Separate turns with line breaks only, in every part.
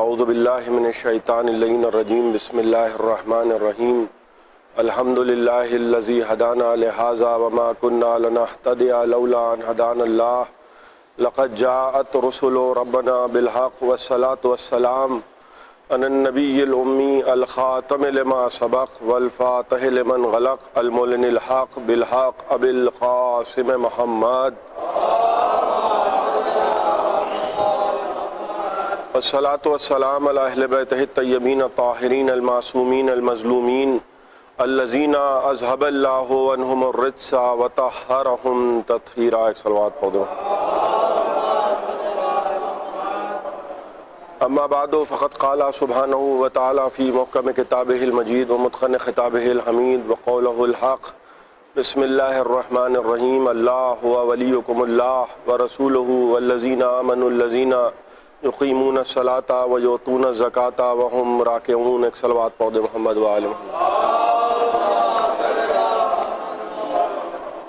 اعوذ باللہ من الشیطان اللعین الرجیم بسم اللہ الرحمن الرحیم الحمد للہ الذی ہدانا لہذا وما كنا لنہتدی لولا ان ہدانا اللہ لقد جاءت رسل ربنا بالحق والصلاة والسلام علی النبی الامی الخاتم لما سبق والفاتح لمن غلق المعلن الحق بالحق ابی القاسم محمد والصلاة والسلام علی اہل بیتہ الطیبین الطاہرین المعصومین المظلومین الذین اذھب اللہ عنہم الرجس وطہرہم تطہیرا۔ ایک صلوات پڑھ دو۔ اما بعد فقد قال سبحانہ وتعالی فی محکم کتابہ المجید ومتقن خطابہ الحمید وقولہ الحق بسم اللہ الرحمن الرحیم اللہ ولیکم اللہ ورسولہ والذین آمنوا الذین یقیمون الصلاة ویؤتون الزکاة وهم راکعون۔ ایک صلوات پڑھ دے محمد وآل محمد۔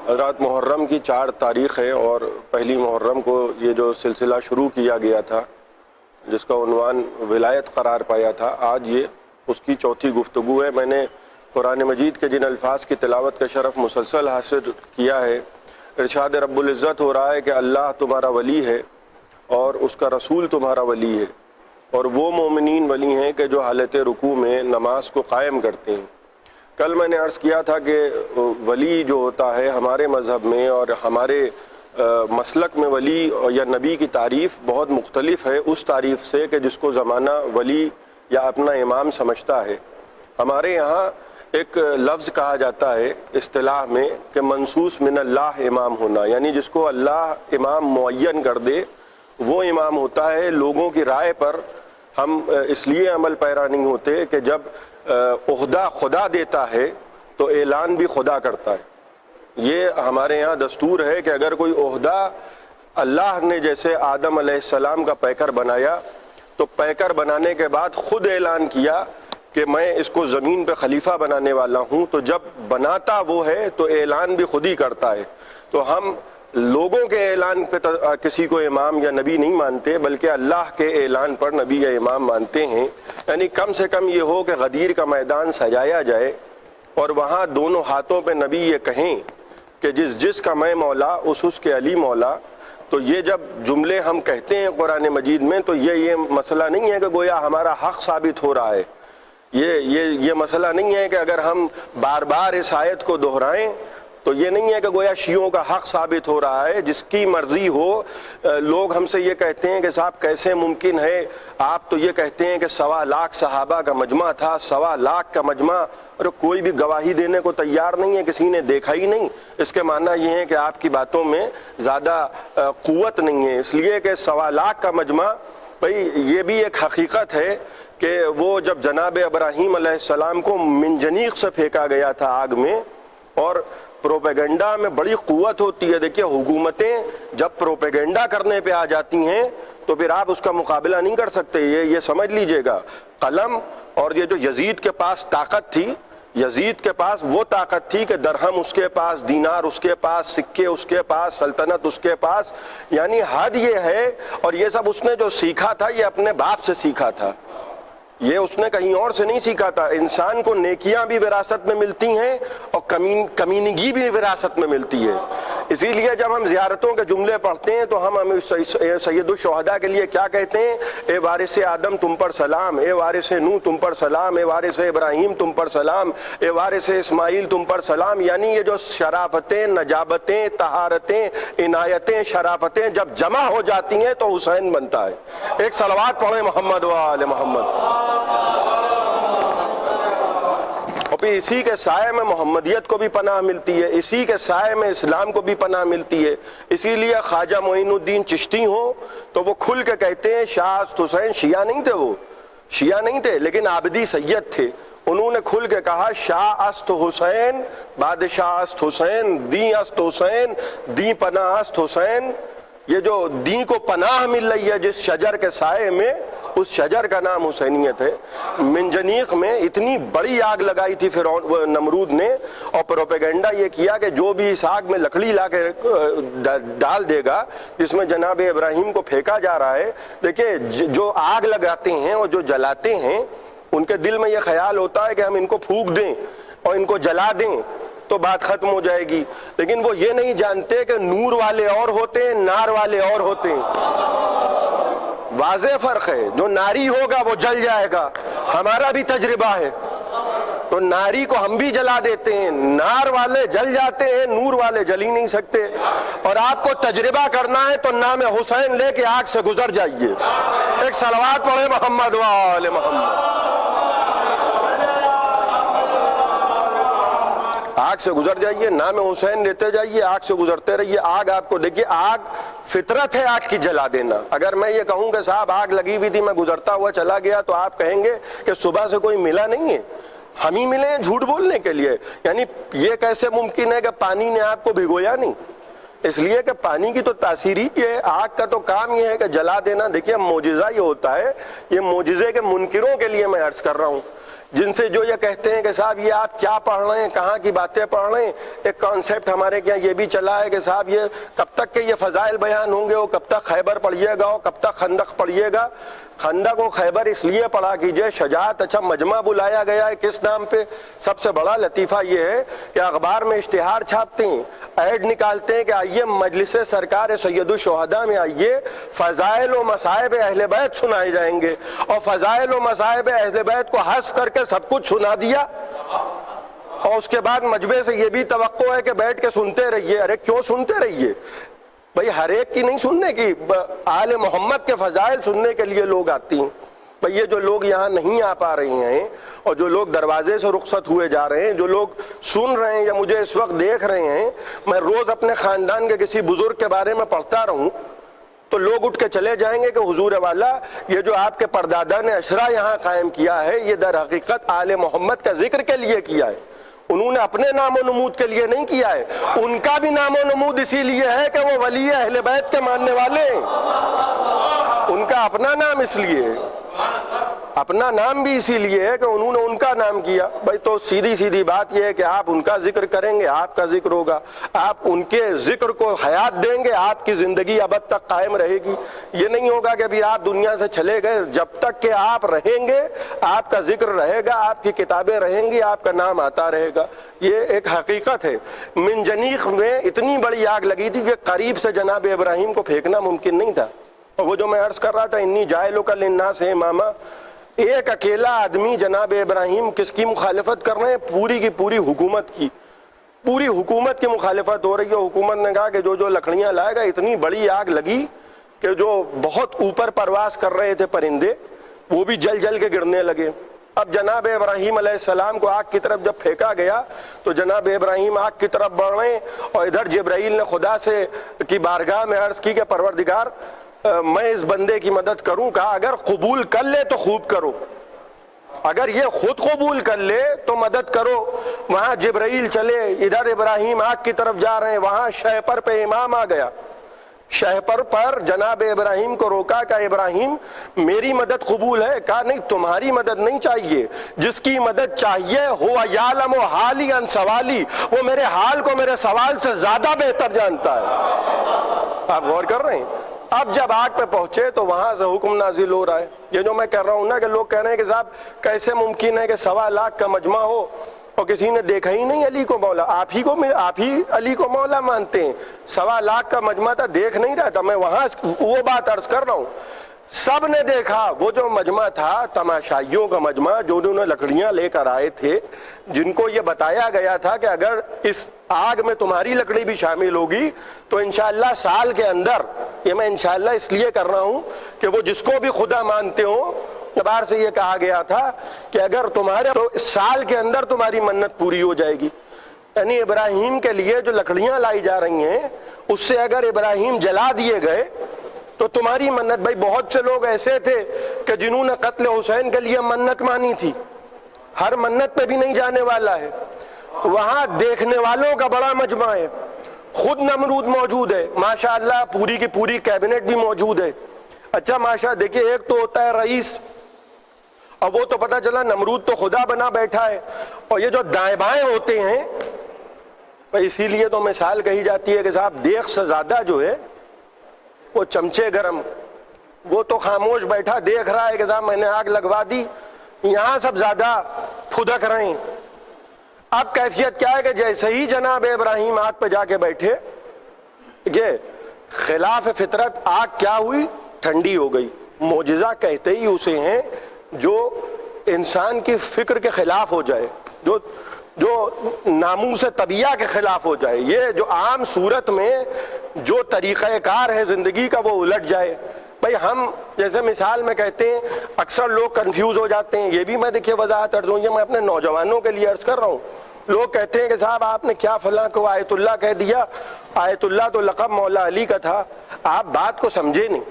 حضرات، محرم کی 4 تاریخ ہے اور پہلی محرم کو یہ جو سلسلہ شروع کیا گیا تھا جس کا عنوان ولایت قرار پایا تھا، آج یہ اس کی 4تھی گفتگو ہے۔ میں نے قرآن مجید کے جن الفاظ کی تلاوت کا شرف مسلسل حاصل کیا ہے، ارشاد رب العزت ہو رہا ہے کہ اللہ تمہارا ولی ہے اور اس کا رسول تمہارا ولی ہے، اور وہ مومنین ولی ہیں کہ جو حالت رکوع میں نماز کو قائم کرتے ہیں۔ کل میں نے عرض کیا تھا کہ ولی جو ہوتا ہے ہمارے مذہب میں اور ہمارے مسلک میں ولی یا نبی کی تعریف بہت مختلف ہے اس تعریف سے کہ جس کو زمانہ ولی یا اپنا امام سمجھتا ہے۔ ہمارے یہاں ایک لفظ کہا جاتا ہے اصطلاح میں کہ منصوص من اللہ امام ہونا، یعنی جس کو اللہ امام معین کر دے وہ امام ہوتا ہے۔ لوگوں کی رائے پر ہم اس لیے عمل پیرا نہیں ہوتے کہ جب عہدہ خدا دیتا ہے تو اعلان بھی خدا کرتا ہے۔ یہ ہمارے یہاں دستور ہے کہ اگر کوئی عہدہ اللہ نے جیسے آدم علیہ السلام کا پیکر بنایا تو پیکر بنانے کے بعد خود اعلان کیا کہ میں اس کو زمین پہ خلیفہ بنانے والا ہوں، تو جب بناتا وہ ہے تو اعلان بھی خود ہی کرتا ہے۔ تو ہم لوگوں کے اعلان پہ کسی کو امام یا نبی نہیں مانتے بلکہ اللہ کے اعلان پر نبی یا امام مانتے ہیں۔ یعنی کم سے کم یہ ہو کہ غدیر کا میدان سجایا جائے اور وہاں دونوں ہاتھوں پہ نبی یہ کہیں کہ جس کا میں مولا اس کے علی مولا۔ تو یہ جب جملے ہم کہتے ہیں قرآن مجید میں تو یہ مسئلہ نہیں ہے کہ گویا ہمارا حق ثابت ہو رہا ہے۔ یہ مسئلہ نہیں ہے کہ اگر ہم بار بار اس آیت کو دہرائیں تو یہ نہیں ہے کہ گویا شیعوں کا حق ثابت ہو رہا ہے۔ جس کی مرضی ہو، لوگ ہم سے یہ کہتے ہیں کہ صاحب کیسے ممکن ہے، آپ تو یہ کہتے ہیں کہ 1.25 لاکھ صحابہ کا مجمع تھا، 1.25 لاکھ کا مجمع، اور کوئی بھی گواہی دینے کو تیار نہیں ہے، کسی نے دیکھا ہی نہیں۔ اس کے معنی یہ ہے کہ آپ کی باتوں میں زیادہ قوت نہیں ہے، اس لیے کہ 1.25 لاکھ کا مجمع، بھئی یہ بھی ایک حقیقت ہے کہ وہ جب جناب ابراہیم علیہ السلام کو منجنیق سے پھینکا گیا تھا آگ میں، اور پروپیگنڈا میں بڑی قوت ہوتی ہے۔ دیکھیے حکومتیں جب پروپیگنڈا کرنے پہ آ جاتی ہیں تو پھر آپ اس کا مقابلہ نہیں کر سکتے، یہ سمجھ لیجئے گا۔ قلم اور یہ جو یزید کے پاس طاقت تھی، یزید کے پاس وہ طاقت تھی کہ درہم اس کے پاس، دینار اس کے پاس، سکے اس کے پاس، سلطنت اس کے پاس، یعنی حد یہ ہے۔ اور یہ سب اس نے جو سیکھا تھا یہ اپنے باپ سے سیکھا تھا، یہ اس نے کہیں اور سے نہیں سیکھا تھا۔ انسان کو نیکیاں بھی وراثت میں ملتی ہیں اور کمینگی بھی وراثت میں ملتی ہے۔ اسی لیے جب ہم زیارتوں کے جملے پڑھتے ہیں تو ہم سید الشہداء کے لیے کیا کہتے ہیں؟ اے وارث آدم تم پر سلام، اے وارث نوح تم پر سلام، اے وارث ابراہیم تم پر سلام، اے وارث اسماعیل تم پر سلام۔ یعنی یہ جو شرافتیں، نجابتیں، طہارتیں، عنایتیں، شرافتیں جب جمع ہو جاتی ہیں تو حسین بنتا ہے۔ ایک صلوات پڑھیں محمد و آل محمد۔ اور پھر اسی کے سائے میں محمدیت کو بھی پناہ ملتی ہے، اسی کے سائے میں اسلام کو بھی پناہ ملتی ہے۔ اسی لیے خواجہ معین الدین چشتی ہوں تو وہ کھل کے کہتے ہیں شاہ است حسین شیعہ نہیں تھے، وہ شیعہ نہیں تھے لیکن عابدی سید تھے۔ انہوں نے کھل کے کہا شاہ است حسین، بادشاہ است حسین، دین است حسین، دین پناہ است حسین۔ یہ جو دین کو پناہ مل رہی ہے جس شجر کے سائے میں، اس شجر کا نام حسینیت ہے۔ منجنیق میں اتنی بڑی آگ لگائی تھی فرعون نمرود نے، اور پروپیگنڈا یہ کیا کہ جو بھی اس آگ میں لکڑی لا کے ڈال دے گا جس میں جناب ابراہیم کو پھینکا جا رہا ہے، دیکھیں جو آگ لگاتے ہیں اور جو جلاتے ہیں ان کے دل میں یہ خیال ہوتا ہے کہ ہم ان کو پھونک دیں اور ان کو جلا دیں تو بات ختم ہو جائے گی، لیکن وہ یہ نہیں جانتے کہ نور والے اور ہوتے ہیں، نار والے اور ہوتے ہیں۔ واضح فرق ہے، جو ناری ہوگا وہ جل جائے گا، ہمارا بھی تجربہ ہے، تو ناری کو ہم بھی جلا دیتے ہیں، نار والے جل جاتے ہیں، نور والے جل ہی نہیں سکتے۔ اور آپ کو تجربہ کرنا ہے تو نام حسین لے کے آگ سے گزر جائیے، ایک صلوات پڑھے محمد و آل محمد، آگ سے گزر جائیے، نام حسین لیتے جائیے، آگ سے گزرتے رہیے۔ آگ آپ کو دیکھیے، آگ فطرت ہے آگ کی جلا دینا۔ اگر میں یہ کہوں کہ صاحب آگ لگی ہوئی تھی میں گزرتا ہوا چلا گیا تو آپ کہیں گے کہ صبح سے کوئی ملا نہیں ہے، ہم ہی ملے ہیں جھوٹ بولنے کے لیے۔ یعنی یہ کیسے ممکن ہے کہ پانی نے آپ کو بھگویا نہیں؟ اس لیے کہ پانی کی تو تاثیر ہی ہے، آگ کا تو کام یہ ہے کہ جلا دینا۔ دیکھیے معجزہ یہ ہوتا ہے، یہ معجزے کے منکروں کے لیے میں عرض کر رہا ہوں، جن سے جو یہ کہتے ہیں کہ صاحب یہ آپ کیا پڑھ رہے ہیں، کہاں کی باتیں پڑھ رہے ہیں۔ ایک کانسیپٹ ہمارے کیا یہ بھی چلا ہے کہ صاحب یہ کب تک کہ یہ فضائل بیان ہوں گے، وہ کب تک خیبر پڑھیے گا، وہ کب تک خندق پڑھیے گا۔ خندق و خیبر اس لیے پڑھا کیجئے، شجاعت اچھا مجمع بلایا گیا ہے کس نام پہ؟ سب سے بڑا لطیفہ یہ ہے کہ اخبار میں اشتہار چھاپتے ہیں، ایڈ نکالتے ہیں کہ آئیے مجلس سرکار سید الشہداء میں آئیے، فضائل و مصائب اہل بیت سنائے جائیں گے، اور فضائل و مصائب اہل بیت کو حذف کر کے سب کچھ سنا دیا، اور اس کے بعد مجمع سے یہ بھی توقع ہے کہ بیٹھ کے سنتے رہیے۔ ارے کیوں سنتے رہیے بھئی؟ ہر ایک کی نہیں سننے کی، آل محمد کے فضائل سننے کے لیے لوگ آتی ہیں۔ بھئی یہ جو لوگ یہاں نہیں آ پا رہے ہیں اور جو لوگ دروازے سے رخصت ہوئے جا رہے ہیں، جو لوگ سن رہے ہیں یا مجھے اس وقت دیکھ رہے ہیں، میں روز اپنے خاندان کے کسی بزرگ کے بارے میں پڑھتا رہوں تو لوگ اٹھ کے چلے جائیں گے کہ حضور والا یہ جو آپ کے پردادا نے عشرہ یہاں قائم کیا ہے یہ در حقیقت آل محمد کا ذکر کے لیے کیا ہے، انہوں نے اپنے نام و نمود کے لیے نہیں کیا ہے۔ ان کا بھی نام و نمود اسی لیے ہے کہ وہ ولی اہل بیت کے ماننے والے ہیں، ان کا اپنا نام اس لیے ہے، اپنا نام بھی اسی لیے ہے کہ انہوں نے ان کا نام کیا۔ بھائی تو سیدھی سیدھی بات یہ ہے کہ آپ ان کا ذکر کریں گے، آپ کا ذکر ہوگا، آپ ان کے ذکر کو حیات دیں گے، آپ کی زندگی ابد تک قائم رہے گی۔ یہ نہیں ہوگا کہ ابھی آپ دنیا سے چلے گئے، جب تک کہ آپ رہیں گے آپ کا ذکر رہے گا، آپ کی کتابیں رہیں گی، آپ کا نام آتا رہے گا۔ یہ ایک حقیقت ہے۔ منجنیق میں اتنی بڑی آگ لگی تھی کہ قریب سے جناب ابراہیم کو پھینکنا ممکن نہیں تھا۔ اور وہ جو میں عرض کر رہا تھا انی جاعلک للناس اماما، ایک اکیلا آدمی جناب ابراہیم کس کی مخالفت کر رہے ہیں؟ پوری کی پوری حکومت کی، پوری حکومت کی مخالفت ہو رہی ہے۔ حکومت نے کہا کہ جو لکڑیاں لائے گا، اتنی بڑی آگ لگی کہ جو بہت اوپر پرواز کر رہے تھے پرندے وہ بھی جل جل کے گرنے لگے۔ اب جناب ابراہیم علیہ السلام کو آگ کی طرف جب پھینکا گیا تو جناب ابراہیم آگ کی طرف بڑھ رہے ہیں، اور ادھر جبرائیل نے خدا سے کی بارگاہ میں عرض کی کہ پروردگار میں اس بندے کی مدد کروں۔ کہا اگر قبول کر لے تو خوب کرو، اگر یہ خود قبول کر لے تو مدد کرو۔ وہاں جبرائیل چلے، ادھر ابراہیم آگ کی طرف جا رہے ہیں، وہاں شہپر پہ امام آ گیا۔ شہپر پر جناب ابراہیم کو روکا کہ ابراہیم میری مدد قبول ہے؟ کہا نہیں، تمہاری مدد نہیں چاہیے، جس کی مدد چاہیے ہوا یعلم حالی عن سوالی، وہ میرے حال کو میرے سوال سے زیادہ بہتر جانتا ہے۔ آپ غور کر رہے ہیں؟ اب جب آگ پہ پہنچے تو وہاں سے حکم نازل ہو رہا ہے۔ یہ جو میں کہہ رہا ہوں نا کہ لوگ کہہ رہے ہیں کہ صاحب کیسے ممکن ہے کہ 1.25 لاکھ کا مجمع ہو اور کسی نے دیکھا ہی نہیں علی کو مولا؟ آپ ہی علی کو مولا مانتے ہیں، 1.25 لاکھ کا مجمع تھا، دیکھ نہیں رہا تھا۔ میں وہاں وہ بات عرض کر رہا ہوں، سب نے دیکھا۔ وہ جو مجمع تھا تماشائیوں کا مجمع، جو انہوں نے لکڑیاں لے کر آئے تھے، جن کو یہ بتایا گیا تھا کہ اگر اس آگ میں تمہاری لکڑی بھی شامل ہوگی تو انشاءاللہ سال کے اندر، یہ میں انشاءاللہ اس لیے کر رہا ہوں کہ وہ جس کو بھی خدا مانتے ہوں، اعتبار سے یہ کہا گیا تھا کہ اگر تمہارے تو سال کے اندر تمہاری منت پوری ہو جائے گی۔ یعنی ابراہیم کے لیے جو لکڑیاں لائی جا رہی ہیں اس سے اگر ابراہیم جلا دیے گئے تو تمہاری منت۔ بھائی بہت سے لوگ ایسے تھے کہ جنہوں نے قتل حسین کے لیے منت مانی تھی، ہر منت پہ بھی نہیں جانے والا ہے۔ وہاں دیکھنے والوں کا بڑا مجمع ہے، خود نمرود موجود ہے، ماشاءاللہ پوری کی پوری کیبنٹ بھی موجود ہے۔ اچھا دیکھیے، ایک تو ہوتا ہے رئیس، اور وہ تو پتہ چلا نمرود تو خدا بنا بیٹھا ہے، اور یہ جو دائیں بائیں ہوتے ہیں، اسی لیے تو مثال کہی جاتی ہے کہ صاحب دیکھ سے زیادہ جو ہے وہ چمچے گرم، وہ تو خاموش بیٹھا دیکھ رہا ہے کہ صاحب میں نے آگ لگوا دی، یہاں سب زیادہ پھدک رہے ہیں۔ اب کیفیت کیا ہے کہ جیسے ہی جناب ابراہیم آگ پہ جا کے بیٹھے، یہ خلاف فطرت آگ کیا ہوئی؟ ٹھنڈی ہو گئی۔ معجزہ کہتے ہی اسے ہیں جو انسان کی فکر کے خلاف ہو جائے، جو ناموس طبیعہ کے خلاف ہو جائے، یہ جو عام صورت میں جو طریقہ کار ہے زندگی کا وہ الٹ جائے۔ بھئی ہم جیسے مثال میں کہتے ہیں، اکثر لوگ کنفیوز ہو جاتے ہیں، یہ بھی میں دیکھیے وضاحت عرض ہوں، یہ میں اپنے نوجوانوں کے لیے عرض کر رہا ہوں۔ لوگ کہتے ہیں کہ صاحب آپ نے کیا فلاں کو آیت اللہ کہہ دیا، آیت اللہ تو لقب مولا علی کا تھا۔ آپ بات کو سمجھے نہیں،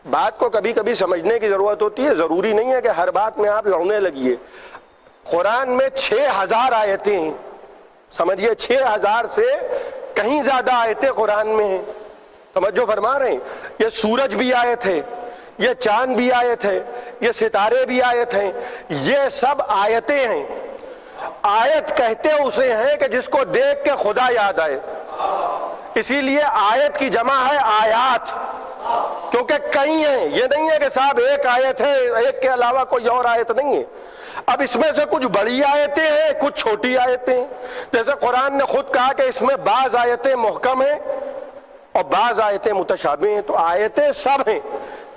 بات کو کبھی کبھی سمجھنے کی ضرورت ہوتی ہے، ضروری نہیں ہے کہ ہر بات میں آپ لڑنے لگیے۔ قرآن میں 6000 آیتیں ہیں، سمجھیے 6000 سے کہیں زیادہ آیتیں قرآن میں ہیں، توجہ فرما رہے ہیں۔ یہ سورج بھی آیت ہے، یہ چاند بھی آیت ہے، یہ ستارے بھی آیت ہیں، یہ سب آیتیں ہیں۔ آیت کہتے اسے ہیں کہ جس کو دیکھ کے خدا یاد آئے، اسی لیے آیت کی جمع ہے آیات، کیونکہ کئی ہیں، یہ نہیں ہے کہ صاحب ایک آیت ہے، ایک کے علاوہ کوئی اور آیت نہیں ہے۔ اب اس میں سے کچھ بڑی آیتیں ہیں، کچھ چھوٹی آیتیں ہیں، جیسے قرآن نے خود کہا کہ اس میں بعض آیتیں محکم ہیں اور بعض آیتیں متشابہ ہیں، تو آیتیں سب ہیں،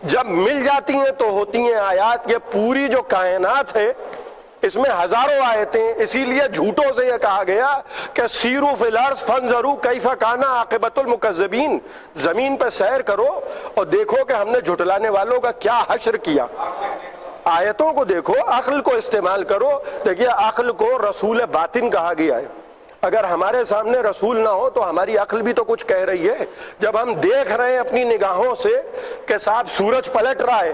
جب مل جاتی ہیں تو ہوتی ہیں آیات۔ یہ پوری جو کائنات ہے اس میں ہزاروں آیتیں، اسی لیے جھوٹوں سے یہ کہا گیا کہ سیروا فی الارض فانظروا کیف کان عاقبۃ المکذبین، زمین پہ سیر کرو اور دیکھو کہ ہم نے جھٹلانے والوں کا کیا حشر کیا۔ آیتوں کو دیکھو، عقل کو استعمال کرو۔ دیکھیے عقل کو رسول باطن کہا گیا ہے، اگر ہمارے سامنے رسول نہ ہو تو ہماری عقل بھی تو کچھ کہہ رہی ہے۔ جب ہم دیکھ رہے ہیں اپنی نگاہوں سے کہ صاحب سورج پلٹ رہا ہے،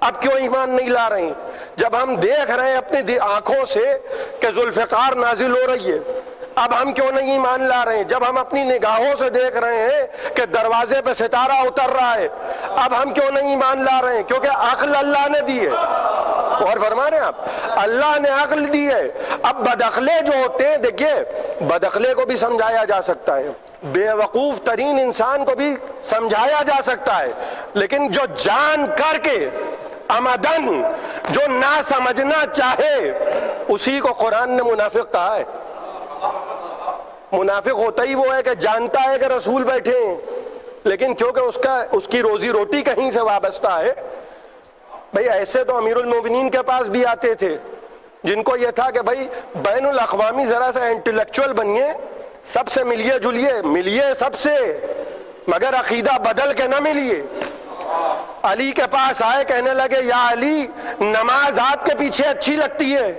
اب کیوں ایمان نہیں لا رہے ہیں؟ جب ہم دیکھ رہے ہیں اپنی آنکھوں سے کہ ذوالفقار نازل ہو رہی ہے، اب ہم کیوں نہیں ایمان لا رہے ہیں؟ جب ہم اپنی نگاہوں سے دیکھ رہے ہیں کہ دروازے پہ ستارہ اتر رہا ہے، اب ہم کیوں نہیں ایمان لا رہے ہیں؟ کیونکہ عقل اللہ نے دی ہے۔ اور فرما رہے ہیں آپ، اللہ نے عقل دی ہے۔ اب بدعقلے جو ہوتے ہیں، دیکھیے بدعقلے کو بھی سمجھایا جا سکتا ہے، بے وقوف ترین انسان کو بھی سمجھایا جا سکتا ہے، لیکن جو جان کر کے عمدن جو نہ سمجھنا چاہے اسی کو قرآن نے منافق کہا ہے۔ منافق ہوتا ہی وہ ہے کہ جانتا ہے کہ رسول بیٹھے ہیں، لیکن کیونکہ اس کی روزی روٹی کہیں سے وابستہ ہے۔ بھئی ایسے تو امیر المومنین کے پاس بھی آتے تھے جن کو یہ تھا کہ بھئی بین الاقوامی ذرا سا انٹلیکچوئل بنیے، سب سے ملیے جلیے، ملیے سب سے، مگر عقیدہ بدل کے نہ ملیے۔ علی کے پاس آئے، کہنے لگے یا علی نماز آپ کے پیچھے اچھی لگتی ہے۔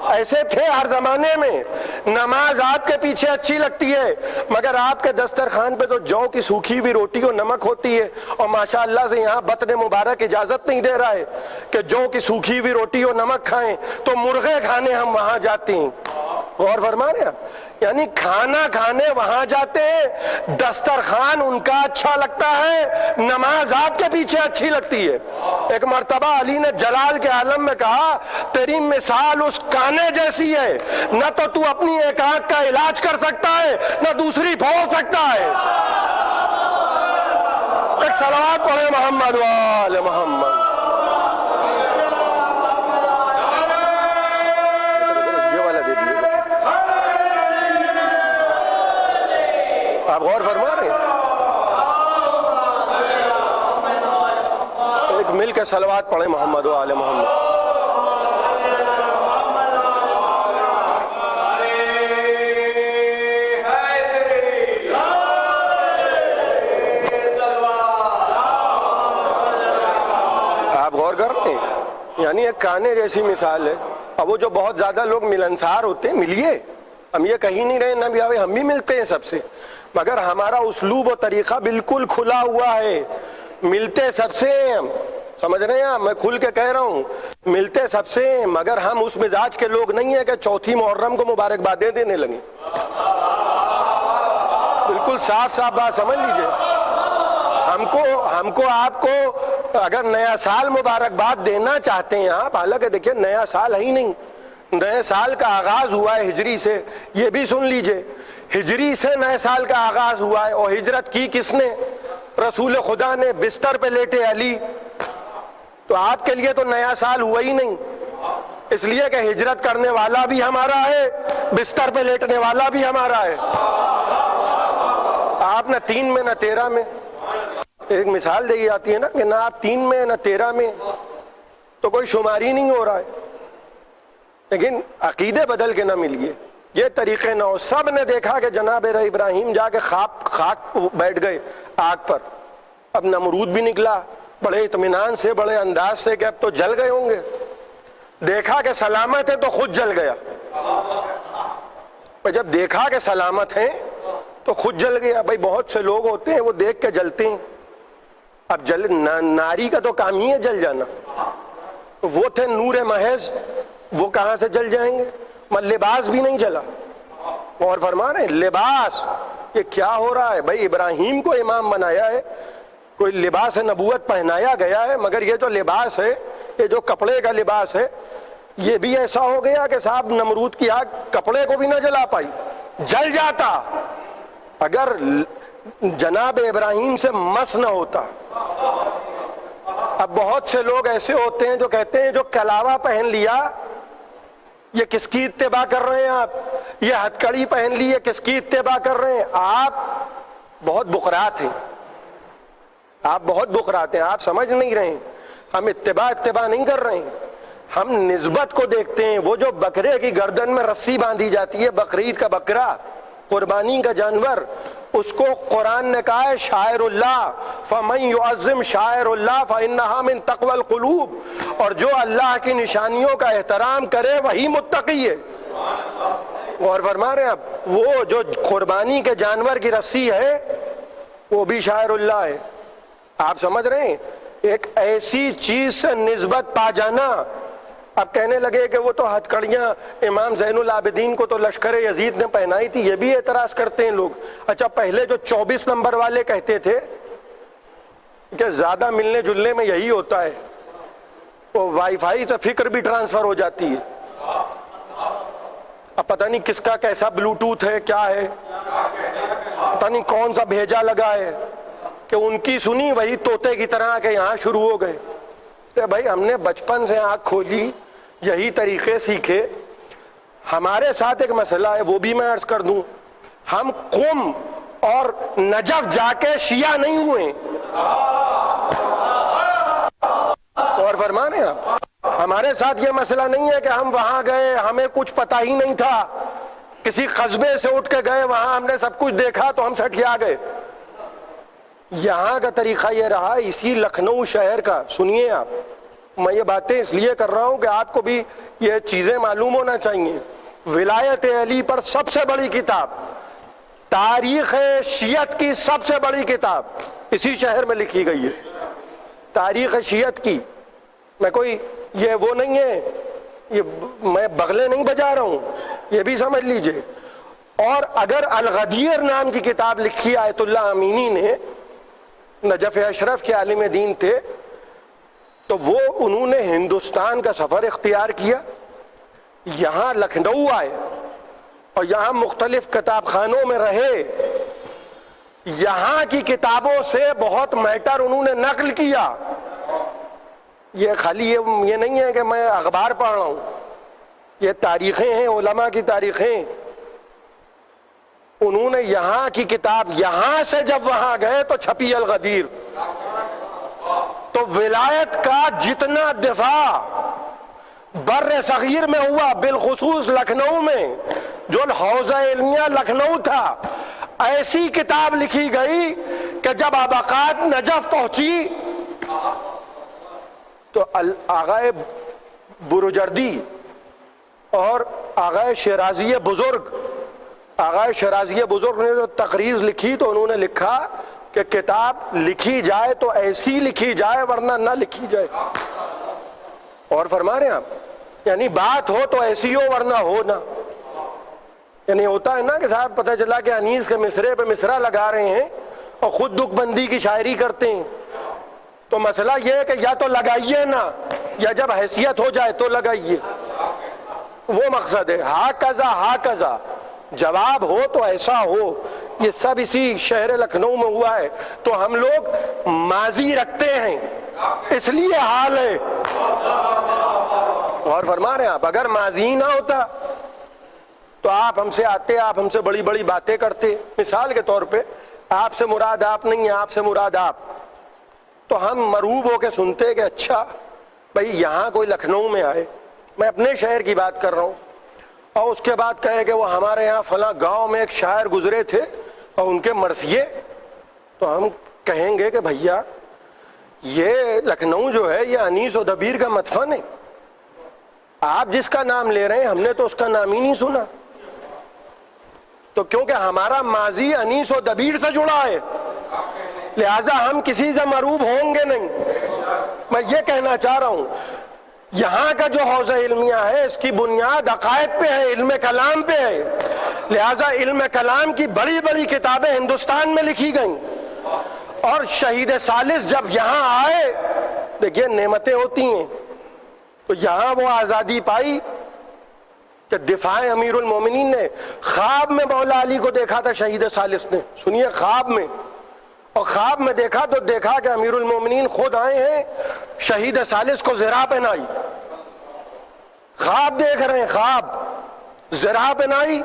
ایسے تھے ہر زمانے میں، نماز آپ کے پیچھے اچھی لگتی ہے مگر آپ کے دسترخوان پہ تو جو کی سوکھی ہوئی روٹی اور نمک ہوتی ہے، اور ماشاءاللہ سے یہاں بطن مبارک اجازت نہیں دے رہا ہے کہ جو کی سوکھی ہوئی روٹی اور نمک کھائیں، تو مرغے کھانے ہم وہاں جاتے ہیں۔ غور فرما رہے ہیں؟ یعنی کھانا کھانے وہاں جاتے ہیں، دسترخوان ان کا اچھا لگتا ہے، نماز آپ کے پیچھے اچھی لگتی ہے۔ ایک مرتبہ علی نے جلال کے عالم میں کہا تیری مثال اس کانے جیسی ہے، نہ تو اپنی ایک آنکھ کا علاج کر سکتا ہے نہ دوسری پھوڑ سکتا ہے۔ ایک صلوات پڑھے محمد وآل محمد۔ آپ غور فرما رہے ہیں؟ ایک مل کے صلوات پڑھیں محمد و آل محمد۔ آپ غور کر رہے ہیں؟ یعنی ایک کانے جیسی مثال ہے۔ اب وہ جو بہت زیادہ لوگ ملنسار ہوتے ہیں، ملیے، ہم یہ کہیں نہیں رہے نبی آوے، ہم بھی ملتے ہیں سب سے، مگر ہمارا اسلوب و طریقہ بالکل کھلا ہوا ہے، ملتے سب سے ہیں ہم، سمجھ رہے ہیں؟ میں کھل کے کہہ رہا ہوں، ملتے سب سے ہیں، مگر ہم اس مزاج کے لوگ نہیں ہیں کہ چوتھی محرم کو مبارکبادیں دینے لگیں۔ بالکل صاف صاف بات سمجھ لیجئے. ہم کو آپ کو اگر نیا سال مبارکباد دینا چاہتے ہیں آپ، حالانکہ دیکھیں نیا سال ہے ہی نہیں، نئے سال کا آغاز ہوا ہے ہجری سے، یہ بھی سن لیجئے، ہجری سے نئے سال کا آغاز ہوا ہے. اور ہجرت کی کس نے؟ رسول خدا نے. بستر پہ لیٹے علی. تو آپ کے لیے تو نیا سال ہوا ہی نہیں، اس لیے کہ ہجرت کرنے والا بھی ہمارا ہے، بستر پہ لیٹنے والا بھی ہمارا ہے. آپ نہ 3 میں نہ 13 میں. ایک مثال دی جاتی ہے نا کہ نہ آپ 3 میں نہ 13 میں، تو کوئی شماری نہیں ہو رہا ہے. لیکن عقیدے بدل کے نہ ملیے، یہ طریقے نہ ہو. سب نے دیکھا کہ جناب ابراہیم جا کے خاک بیٹھ گئے آگ پر. اب نمرود بھی نکلا بڑے اطمینان سے، بڑے انداز سے کہ اب تو جل گئے ہوں گے. دیکھا کہ سلامت ہے تو خود جل گیا. جب دیکھا کہ سلامت ہیں تو خود جل گیا. بھائی بہت سے لوگ ہوتے ہیں وہ دیکھ کے جلتے ہیں. اب ناری کا تو کام ہی ہے جل جانا. وہ تھے نور محض، وہ کہاں سے جل جائیں گے؟ لباس بھی نہیں جلا. اور فرما رہے ہیں لباس، یہ کیا ہو رہا ہے؟ بھائی ابراہیم کو امام بنایا ہے، کوئی لباس نبوت پہنایا گیا ہے، مگر یہ جو لباس ہے، یہ جو کپڑے کا لباس ہے، یہ بھی ایسا ہو گیا کہ صاحب نمرود کی آگ کپڑے کو بھی نہ جلا پائی. جل جاتا اگر جناب ابراہیم سے مس نہ ہوتا. اب بہت سے لوگ ایسے ہوتے ہیں جو کہتے ہیں جو کلاوہ پہن لیا یہ کس کی اتباع کر رہے ہیں آپ؟ یہ ہتھکڑی پہن لی ہے کس کی اتباع کر رہے ہیں آپ؟ بہت بقرات ہیں، آپ بہت بقرات ہیں، آپ سمجھ نہیں رہے ہیں. ہم اتباع نہیں کر رہے ہیں، ہم نسبت کو دیکھتے ہیں. وہ جو بکرے کی گردن میں رسی باندھی جاتی ہے، بقرعید کا بکرا، قربانی کا جانور، اس کو قرآن نے کہا ہے شاعر اللہ، فَمَن يُعَظِّمْ شاعر اللہ فَإِنَّهَا مِن تَقْوَى الْقُلُوبِ. اور جو اللہ کی نشانیوں کا احترام کرے وہی متقی ہے. اور فرما رہے ہیں اب وہ جو قربانی کے جانور کی رسی ہے وہ بھی شاعر اللہ ہے. آپ سمجھ رہے ہیں؟ ایک ایسی چیز سے نسبت پا جانا. اب کہنے لگے کہ وہ تو ہتھکڑیاں امام زین العابدین کو تو لشکر یزید نے پہنائی تھی. یہ بھی اعتراض کرتے ہیں لوگ. اچھا پہلے جو 24 نمبر والے کہتے تھے کہ زیادہ ملنے جلنے میں یہی ہوتا ہے، وہ وائی فائی سے فکر بھی ٹرانسفر ہو جاتی ہے. اب پتہ نہیں کس کا کیسا بلوٹوتھ ہے، کیا ہے، پتہ نہیں کون سا بھیجا لگا ہے کہ ان کی سنی وہی طوطے کی طرح کہ یہاں شروع ہو گئے. کہ بھائی ہم نے بچپن سے آنکھ کھولی، یہی طریقے سیکھے. ہمارے ساتھ ایک مسئلہ ہے وہ بھی میں عرض کر دوں، ہم قم اور نجف جا کے شیعہ نہیں ہوئے. اور فرمانے آپ ہمارے ساتھ یہ مسئلہ نہیں ہے کہ ہم وہاں گئے ہمیں کچھ پتہ ہی نہیں تھا، کسی قصبے سے اٹھ کے گئے وہاں ہم نے سب کچھ دیکھا تو ہم سٹیا گئے. یہاں کا طریقہ یہ رہا، اسی لکھنؤ شہر کا. سنیے آپ، میں یہ باتیں اس لیے کر رہا ہوں کہ آپ کو بھی یہ چیزیں معلوم ہونا چاہیے. ولایت علی پر سب سے بڑی کتاب، تاریخ شیعت کی سب سے بڑی کتاب اسی شہر میں لکھی گئی ہے. تاریخ شیعت کی. میں کوئی یہ وہ نہیں ہے، یہ میں بغلے نہیں بجا رہا ہوں، یہ بھی سمجھ لیجئے. اور اگر الغدیر نام کی کتاب لکھی آیت اللہ امینی نے، نجف اشرف کے عالم دین تھے، تو وہ انہوں نے ہندوستان کا سفر اختیار کیا، یہاں لکھنؤ آئے اور یہاں مختلف کتاب خانوں میں رہے. یہاں کی کتابوں سے بہت میٹر انہوں نے نقل کیا. یہ خالی یہ نہیں ہے کہ میں اخبار پڑھ رہا ہوں، یہ تاریخیں ہیں، علماء کی تاریخیں. انہوں نے یہاں کی کتاب، یہاں سے جب وہاں گئے تو چھپی الغدیر. تو ولایت کا جتنا دفاع بر صغیر میں ہوا، بالخصوص لکھنؤ میں جو حوزہ علمیہ لکھنؤ تھا، ایسی کتاب لکھی گئی کہ جب آباقات نجف پہنچی تو آغائے بروجردی اور آغائے شیرازی بزرگ، آغائے شیرازی بزرگ نے جو تقریر لکھی تو انہوں نے لکھا کہ کتاب لکھی جائے تو ایسی لکھی جائے ورنہ نہ لکھی جائے. اور فرما رہے ہیں آپ، یعنی بات ہو تو ایسی ہو ورنہ ہو نہ.
یعنی ہوتا ہے نا کہ صاحب پتہ چلا کہ انیس کے مصرے پہ مصرع لگا رہے ہیں اور خود دکھ بندی کی شاعری کرتے ہیں، تو مسئلہ یہ ہے کہ یا تو لگائیے نا، یا جب حیثیت ہو جائے تو لگائیے، وہ مقصد ہے۔ ہا کذا جواب ہو تو ایسا ہو، یہ سب اسی شہر لکھنؤ میں ہوا ہے۔ تو ہم لوگ ماضی رکھتے ہیں اس لیے حال ہے، اور فرما رہے ہیں آپ اگر ماضی نہ ہوتا تو آپ ہم سے آتے، آپ ہم سے بڑی بڑی باتیں کرتے۔ مثال کے طور پہ آپ سے مراد آپ نہیں ہے، آپ سے مراد آپ، تو ہم مرعوب ہو کے سنتے کہ اچھا بھئی یہاں کوئی لکھنؤ میں آئے، میں اپنے شہر کی بات کر رہا ہوں، اور اس کے بعد کہے کہ وہ ہمارے یہاں فلاں گاؤں میں ایک شاعر گزرے تھے اور ان کے مرثیے، تو ہم کہیں گے کہ بھیا یہ لکھنؤ جو ہے یہ انیس و دبیر کا مدفن ہے، آپ جس کا نام لے رہے ہیں ہم نے تو اس کا نام ہی نہیں سنا۔ تو کیونکہ ہمارا ماضی انیس و دبیر سے جڑا ہے، لہٰذا ہم کسی سے مرعوب ہوں گے نہیں۔ میں یہ کہنا چاہ رہا ہوں یہاں کا جو حوزہ علمیہ ہے اس کی بنیاد عقائد پہ ہے، علم کلام پہ ہے، لہٰذا علم کلام کی بڑی بڑی کتابیں ہندوستان میں لکھی گئیں، اور شہید ثالث جب یہاں آئے دیکھیے نعمتیں ہوتی ہیں، تو یہاں وہ آزادی پائی کہ دفاع امیر المومنین نے خواب میں مولا علی کو دیکھا تھا شہید ثالث نے، سنیے خواب میں، اور خواب میں دیکھا تو دیکھا کہ امیر المومنین خود آئے ہیں، شہید ثالث کو زرہ پہنائی، خواب دیکھ رہے ہیں، خواب زرہ پہنائی،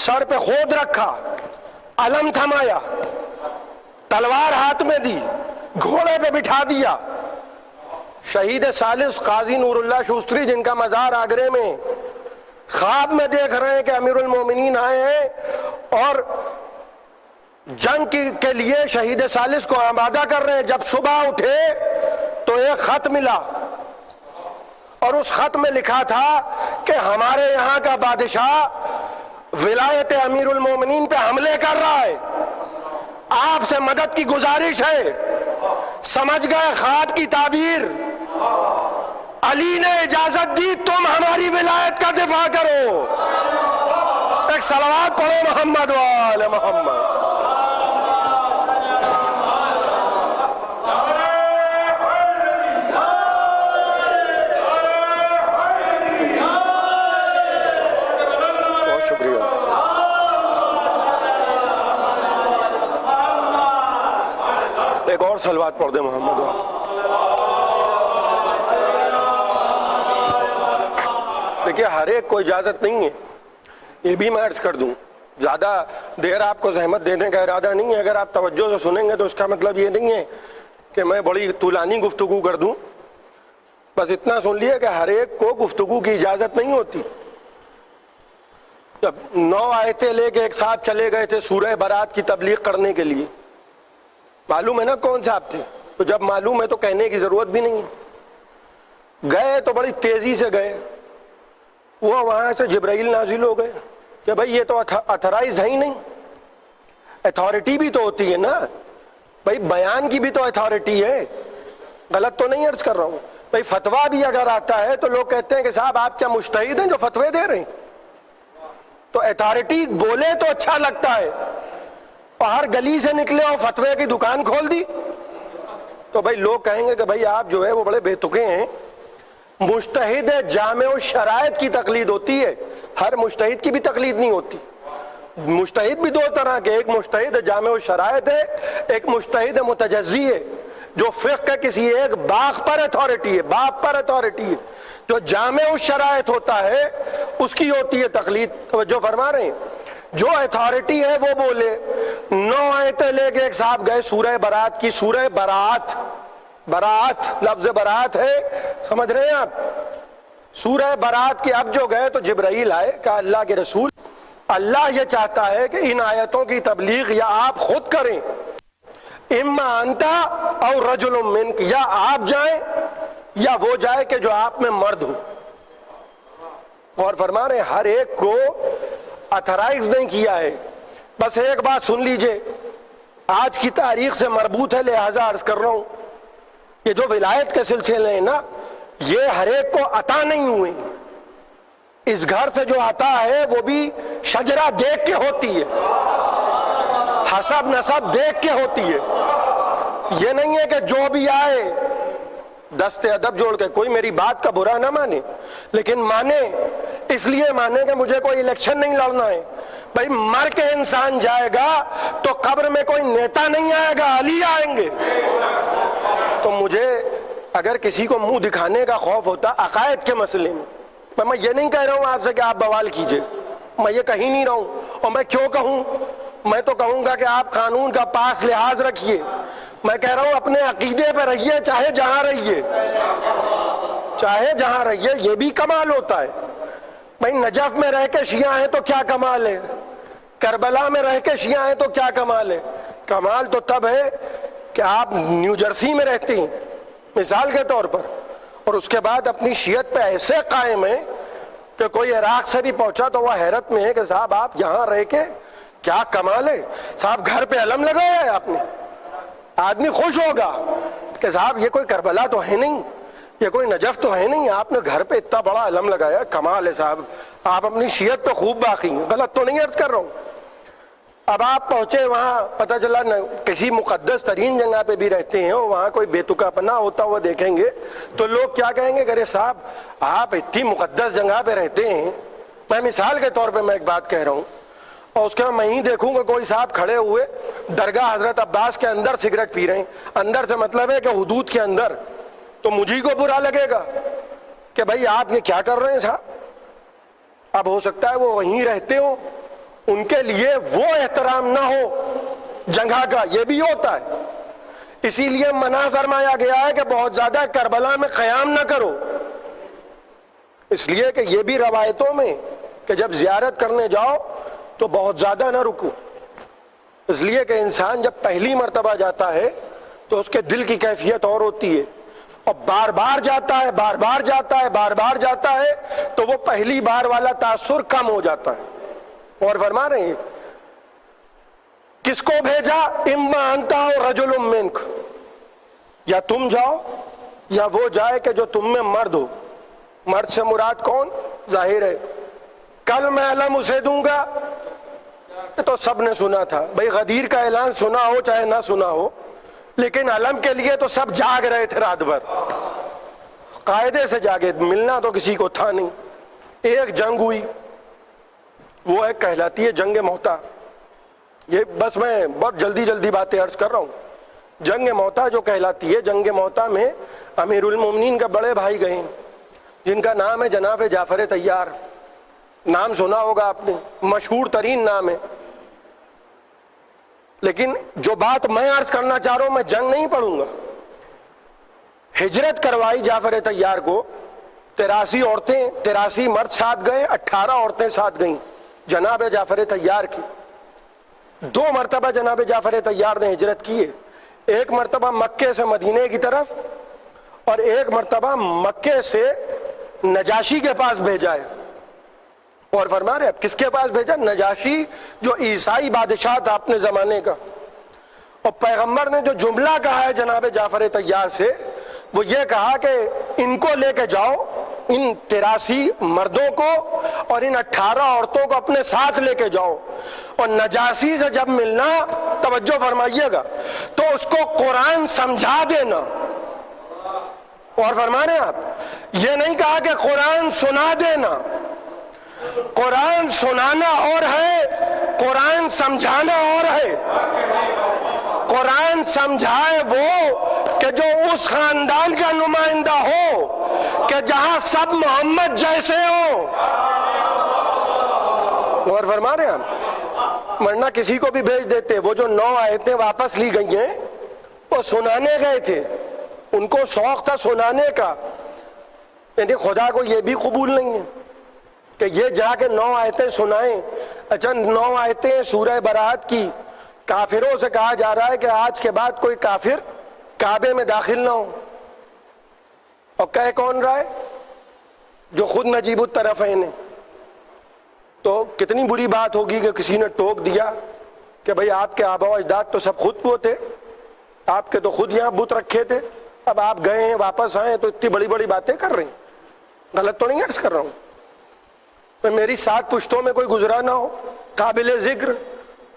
سر پہ خود رکھا، علم تھمایا، تلوار ہاتھ میں دی، گھوڑے پہ بٹھا دیا۔ شہید ثالث قاضی نور اللہ شوستری جن کا مزار آگرے میں، خواب میں دیکھ رہے ہیں کہ امیر المومنین آئے ہیں اور جنگ کے لیے شہید ثالث کو آمادہ کر رہے ہیں۔ جب صبح اٹھے تو ایک خط ملا، اور اس خط میں لکھا تھا کہ ہمارے یہاں کا بادشاہ ولایت امیر المومنین پہ حملے کر رہا ہے، آپ سے مدد کی گزارش ہے۔ سمجھ گئے خواب کی تعبیر، علی نے اجازت دی تم ہماری ولایت کا دفاع کرو۔ ایک صلوات پڑھو محمد وآل محمد۔ ایک اور صلوات پڑھ دے محمد۔ دیکھیے ہر ایک کو اجازت نہیں ہے، یہ بھی میں عرض کر دوں، زیادہ دیر آپ کو زحمت دینے کا ارادہ نہیں ہے۔ اگر آپ توجہ سے سنیں گے تو اس کا مطلب یہ نہیں ہے کہ میں بڑی طولانی گفتگو کر دوں، بس اتنا سن لیے کہ ہر ایک کو گفتگو کی اجازت نہیں ہوتی۔ جب 9 آیتیں لے کے ایک ساتھ چلے گئے تھے سورہ برات کی تبلیغ کرنے کے لیے، معلوم ہے نا کون صاحب تھے، تو جب معلوم ہے تو کہنے کی ضرورت بھی نہیں ہے۔ گئے تو بڑی تیزی سے گئے، وہ وہاں سے جبرائیل نازل ہو گئے کہ بھائی یہ تو اتھرائزڈ ہے ہی نہیں، اتھارٹی بھی تو ہوتی ہے نا بھائی، بیان کی بھی تو اتھارٹی ہے، غلط تو نہیں عرض کر رہا ہوں بھائی۔ فتویٰ بھی اگر آتا ہے تو لوگ کہتے ہیں کہ صاحب آپ کیا مجتہد ہیں جو فتوے دے رہے ہیں؟ تو اتھارٹی بولے تو اچھا لگتا ہے، اور ہر گلی سے نکلے اور فتوے کی دکان کھول دی تو بھائی لوگ کہیں گے کہ بھائی آپ جو ہے وہ بڑے بے تکے ہیں۔ مجتہد جامع الشرائط کی تقلید ہوتی ہے، ہر مجتہد کی بھی تقلید نہیں ہوتی۔ مجتہد بھی 2 طرح کے، ایک مجتہد جامع الشرائط ہے، ایک مجتہد متجزی ہے، جو فقہ کے کسی ایک باغ پر اتھارٹی ہے، باب پر اتھارٹی ہے۔ جو جامع الشرائط ہوتا ہے اس کی ہوتی ہے تقلید۔ توجہ فرما رہے ہیں، جو اتھارٹی ہے وہ بولے۔ 9 آیتیں لے کے ایک صاحب گئے سورہ برات کی، سورہ برات، برات لفظ برات ہے، سمجھ رہے ہیں آپ؟ سورہ برات کے اب جو گئے تو جبرائیل آئے، کہا اللہ کے رسول اللہ یہ چاہتا ہے کہ ان آیتوں کی تبلیغ یا آپ خود کریں، اما انتا اور رجل منک، یا آپ جائیں یا وہ جائے کہ جو آپ میں مرد ہو۔ اور فرما رہے ہیں ہر ایک کو اتھرائز نہیں کیا ہے۔ بس ایک بات سن لیجئے، آج کی تاریخ سے مربوط ہے لہذا عرض کر رہا ہوں، یہ جو ولایت کے سلسلے ہیں نا یہ ہر ایک کو عطا نہیں ہوئے، اس گھر سے جو آتا ہے وہ بھی شجرہ دیکھ کے ہوتی ہے، حسب نسب دیکھ کے ہوتی ہے۔ یہ نہیں ہے کہ جو بھی آئے دست ادب جوڑ کے، کوئی میری بات کا برا نہ مانے، لیکن مانے اس لیے مانے کہ مجھے کوئی الیکشن نہیں لڑنا ہے۔ بھائی مر کے انسان جائے گا تو قبر میں کوئی نیتا نہیں آئے گا، علی آئیں گے۔ تو مجھے اگر کسی کو منہ دکھانے کا خوف ہوتا عقائد کے مسئلے میں یہ نہیں کہہ رہا ہوں آپ سے کہ آپ بوال کیجئے، میں یہ کہیں نہیں رہا ہوں، اور میں کیوں کہوں؟ میں تو کہوں گا کہ آپ قانون کا پاس لحاظ رکھیے۔ میں کہہ رہا ہوں اپنے عقیدے پہ رہیے، چاہے جہاں رہیے، چاہے جہاں رہیے، یہ بھی کمال ہوتا ہے۔ بھائی نجف میں رہ کے شیعہ ہیں تو کیا کمال ہے، کربلا میں رہ کے شیعہ ہیں تو کیا کمال ہے؟ کمال تو تب ہے کہ آپ نیو جرسی میں رہتے ہیں مثال کے طور پر، اور اس کے بعد اپنی شیعت پہ ایسے قائم ہیں کہ کوئی عراق سے بھی پہنچا تو وہ حیرت میں ہے کہ صاحب آپ یہاں رہ کے کیا کمال ہے، صاحب گھر پہ علم لگایا ہے آپ نے۔ آدمی خوش ہوگا کہ صاحب یہ کوئی کربلا تو ہے نہیں، یہ کوئی نجف تو ہے نہیں، آپ نے گھر پہ اتنا بڑا علم لگایا، کمال ہے صاحب، آپ اپنی شیعت تو خوب باقی ہیں، غلط تو نہیں عرض کر رہا ہوں۔ اب آپ پہنچے وہاں، پتہ چلا کسی مقدس ترین جگہ پہ بھی رہتے ہیں، اور وہاں کوئی بے تکا پناہ ہوتا ہوا دیکھیں گے تو لوگ کیا کہیں گے کہ ارے صاحب آپ اتنی مقدس جگہ پہ رہتے ہیں۔ میں مثال کے طور پہ میں ایک بات کہہ رہا ہوں، اور اس کے میں ہی دیکھوں گا کوئی صاحب کھڑے ہوئے درگاہ حضرت عباس کے اندر سگریٹ پی رہے ہیں، اندر سے مطلب ہے کہ حدود کے اندر، تو مجھے کو برا لگے گا کہ بھائی آپ یہ کیا کر رہے ہیں صاحب۔ اب ہو سکتا ہے وہ وہیں رہتے ہوں، ان کے لیے وہ احترام نہ ہو جگہ کا، یہ بھی ہوتا ہے۔ اسی لیے منع فرمایا گیا ہے کہ بہت زیادہ کربلا میں قیام نہ کرو، اس لیے کہ یہ بھی روایتوں میں کہ جب زیارت کرنے جاؤ تو بہت زیادہ نہ رکو، اس لیے کہ انسان جب پہلی مرتبہ جاتا ہے تو اس کے دل کی کیفیت اور ہوتی ہے، اور بار بار جاتا ہے، بار بار جاتا ہے، بار بار جاتا ہے تو وہ پہلی بار والا تاثر کم ہو جاتا ہے۔ اور فرما رہے ہیں کس کو بھیجا، اما انتا رجل منک، یا تم جاؤ یا وہ جائے کہ جو تم میں مرد ہو۔ مرد سے مراد کون؟ ظاہر ہے کل میں علم اسے دوں گا، تو سب نے سنا تھا بھائی، غدیر کا اعلان سنا ہو چاہے نہ سنا ہو، لیکن علم کے لیے تو سب جاگ رہے تھے رات بھر، قاعدے سے جاگے، ملنا تو کسی کو تھا نہیں۔ ایک جنگ ہوئی، وہ ایک کہلاتی ہے جنگ موتا۔ یہ بس میں بہت جلدی باتیں عرض کر رہا ہوں۔ جنگ موتا جو کہلاتی ہے، جنگ موتا میں امیر المومنین کے بڑے بھائی گئے جن کا نام ہے جناب جعفر طیار، نام سنا ہوگا آپ نے، مشہور ترین نام ہے۔ لیکن جو بات میں عرض کرنا چاہ رہا ہوں، میں جنگ نہیں پڑھوں گا۔ ہجرت کروائی جعفر طیار کو، 83 عورتیں، 83 مرد ساتھ گئے، 18 عورتیں ساتھ گئیں جناب جعفر طیار کی۔ 2 مرتبہ جناب جعفر طیار نے ہجرت کی ہے، ایک مرتبہ مکے سے مدینے کی طرف، اور ایک مرتبہ مکے سے نجاشی کے پاس بھیجا ہے۔ اور فرما رہے اب کس کے پاس بھیجا؟ نجاشی جو عیسائی بادشاہ تھا اپنے زمانے کا۔ اور پیغمبر نے جو جملہ کہا ہے جناب جعفر طیار سے، وہ یہ کہا کہ ان کو لے کے جاؤ، ان 83 مردوں کو اور ان 18 عورتوں کو اپنے ساتھ لے کے جاؤ، اور نجاشی سے جب ملنا، توجہ فرمائیے گا، تو اس کو قرآن سمجھا دینا۔ اور فرما رہے ہیں آپ، یہ نہیں کہا کہ قرآن سنا دینا، قرآن سنانا اور ہے، قرآن سمجھانا اور ہے۔ قرآن سمجھائے وہ کہ جو اس خاندان کا نمائندہ ہو کہ جہاں سب محمد جیسے ہوں۔ اور فرما رہے ہیں ہم، ورنہ کسی کو بھی بھیج دیتے۔ وہ جو 9 آیتیں واپس لی گئی ہیں وہ سنانے گئے تھے، ان کو شوق تھا سنانے کا، یعنی خدا کو یہ بھی قبول نہیں ہے کہ یہ جا کے 9 آیتیں سنائیں۔ اچھا 9 آیتیں سورہ برات کی، کافروں سے کہا جا رہا ہے کہ آج کے بعد کوئی کافر کعبے میں داخل نہ ہو، اور کہہ کون رہا ہے؟ جو خود نجیب الطرفین ہے۔ تو کتنی بری بات ہوگی کہ کسی نے ٹوک دیا کہ بھئی آپ کے آبا و اجداد تو سب خود وہ تھے، آپ کے تو خود یہاں بت رکھے تھے، اب آپ گئے ہیں واپس آئے تو اتنی بڑی بڑی باتیں کر رہے ہیں۔ غلط تو نہیں عرض کر رہا ہوں؟ تو میری 7 پشتوں میں کوئی گزرا نہ ہو قابل ذکر.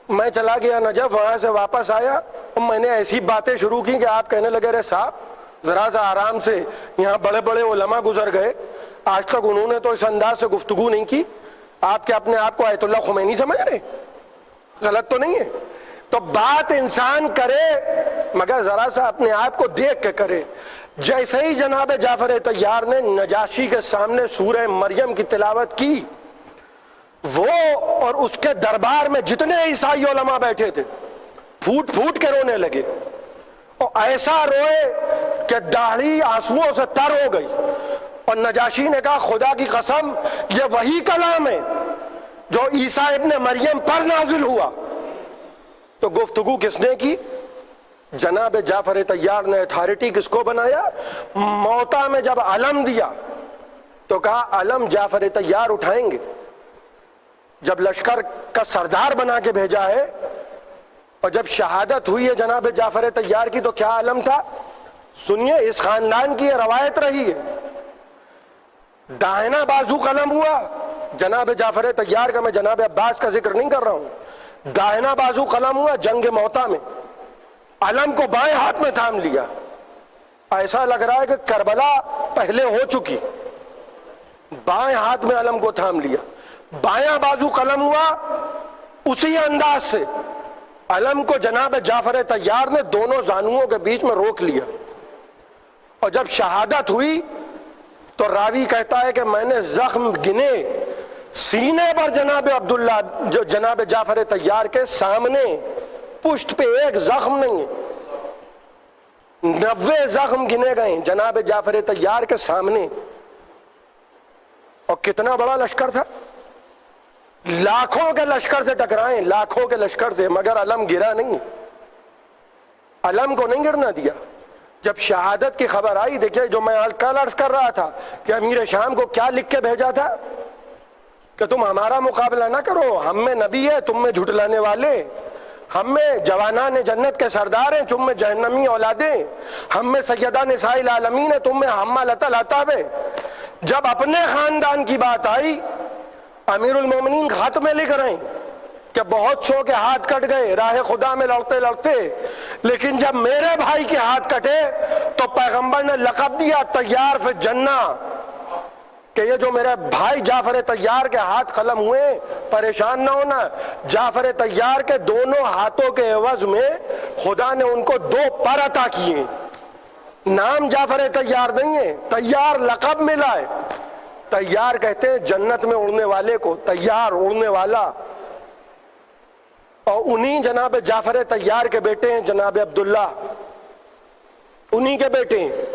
میں چلا گیا نجف، وہاں سے واپس آیا اور میں نے ایسی باتیں شروع کی کہ آپ کہنے لگے رہے صاحب ذرا سا آرام سے، یہاں بڑے بڑے علماء گزر گئے، آج تک انہوں نے تو اس انداز سے گفتگو نہیں کی. آپ کیا اپنے آپ کو آیت اللہ خمینی سمجھ رہے؟ غلط تو نہیں ہے؟ تو بات انسان کرے مگر ذرا سا اپنے آپ کو دیکھ کے کرے. جیسے ہی جناب جعفر طیار نے نجاشی کے سامنے سورہ مریم کی تلاوت کی، وہ اور اس کے دربار میں جتنے عیسائی علماء بیٹھے تھے پھوٹ پھوٹ کے رونے لگے، اور ایسا روئے کہ داڑھی آنسوؤں سے تر ہو گئی. اور نجاشی نے کہا خدا کی قسم یہ وہی کلام ہے جو عیسیٰ ابن مریم پر نازل ہوا. تو گفتگو کس نے کی؟ جناب جعفر طیار نے. اتھارٹی کس کو بنایا؟ موتا میں جب علم دیا تو کہا علم جعفر طیار اٹھائیں گے. جب لشکر کا سردار بنا کے بھیجا ہے اور جب شہادت ہوئی ہے جناب جعفر طیار کی تو کیا علم تھا؟ سنیے، اس خاندان کی یہ روایت رہی ہے. داہنا بازو قلم ہوا جناب جعفر طیار کا، میں جناب عباس کا ذکر نہیں کر رہا ہوں، داہنا بازو قلم ہوا جنگ موتا میں، علم کو بائیں ہاتھ میں تھام لیا. ایسا لگ رہا ہے کہ کربلا پہلے ہو چکی. بائیں ہاتھ میں علم کو تھام لیا، بایاں بازو قلم ہوا، اسی انداز سے علم کو جناب جعفر طیار نے دونوں زانوؤں کے بیچ میں روک لیا. اور جب شہادت ہوئی تو راوی کہتا ہے کہ میں نے زخم گنے سینے پر جناب عبداللہ جو جناب جعفر طیار کے سامنے، پشت پہ ایک زخم نہیں ہے، 90 زخم گنے گئے جناب جعفر طیار کے سامنے. اور کتنا بڑا لشکر تھا، لاکھوں کے لشکر سے ٹکرائیں، لاکھوں کے لشکر سے، مگر علم گرا نہیں. علم کو نہیں گرنا دیا. جب شہادت کی خبر آئی، دیکھیں جو میں کل عرض کر رہا تھا کہ امیر شام کو کیا لکھ کے بھیجا تھا کہ تم ہمارا مقابلہ نہ کرو، ہم میں نبی ہے، تم میں جھٹلانے والے، ہم میں جوانان جنت کے سردار ہیں، تم میں جہنمی اولادیں، ہم میں سیدہ نساء العالمین ہے، تم میں حمالۃ العطب ہے. جب اپنے خاندان کی بات آئی، امیر المومنین خط میں لکھ رہے ہیں کہ بہت سو کے ہاتھ کٹ گئے راہ خدا میں لڑتے لڑتے، لیکن جب میرے بھائی کے ہاتھ کٹے تو پیغمبر نے لقب دیا طیار فی الجنہ، کہ یہ جو میرے بھائی جعفر طیار کے ہاتھ قلم ہوئے، پریشان نہ ہونا، جعفر طیار کے دونوں ہاتھوں کے عوض میں خدا نے ان کو 2 پر عطا کیے. نام جعفر طیار نہیں ہے، طیار لقب ملا ہے. طیار کہتے ہیں جنت میں اڑنے والے کو، طیار اڑنے والا. اور انہی جناب جعفر طیار کے بیٹے ہیں جناب عبداللہ، انہی کے بیٹے ہیں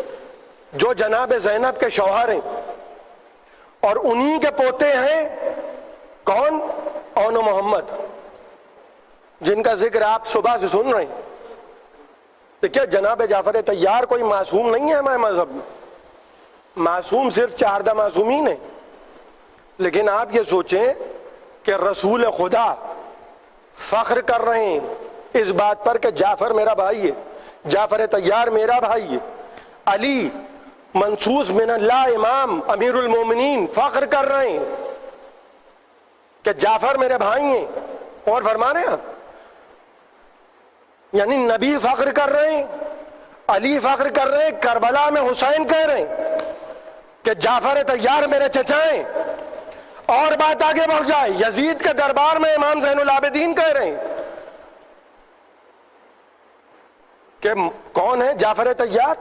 جو جناب زینب کے شوہر ہیں، اور انہی کے پوتے ہیں کون؟ اون محمد، جن کا ذکر آپ صبح سے سن رہے ہیں. دیکھیں جناب جعفر طیار کوئی معصوم نہیں ہے ہمارے مذہب میں، معصوم صرف 4 معصومین ہیں. لیکن آپ یہ سوچیں کہ رسول خدا فخر کر رہے ہیں اس بات پر کہ جعفر میرا بھائی ہے، جعفر طیار میرا بھائی ہے. علی منصوص من اللہ امام امیر المومنین فخر کر رہے ہیں کہ جعفر میرے بھائی ہیں. اور فرما رہے ہیں یعنی نبی فخر کر رہے ہیں، علی فخر کر رہے ہیں، کربلا میں حسین کہہ رہے ہیں کہ جعفر طیار میرے چچا ہیں. اور بات آگے بڑھ جائے، یزید کے دربار میں امام زین العابدین کہہ رہے ہیں کہ کون ہے جعفر طیار؟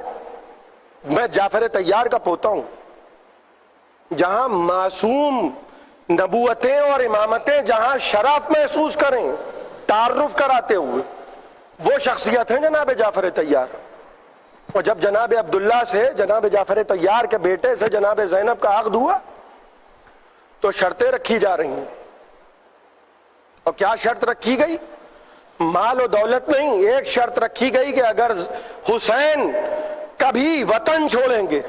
میں جعفر طیار کا پوتا ہوں. جہاں معصوم نبوتیں اور امامتیں جہاں شرف محسوس کریں تعارف کراتے ہوئے، وہ شخصیت ہیں جناب جعفر طیار. اور جب جناب عبداللہ سے جناب جعفر طیار کے بیٹے سے جناب زینب کا عقد ہوا تو شرطیں رکھی جا رہی ہیں. اور کیا شرط رکھی گئی؟ مال و دولت نہیں، ایک شرط رکھی گئی کہ اگر حسین کبھی وطن چھوڑیں گے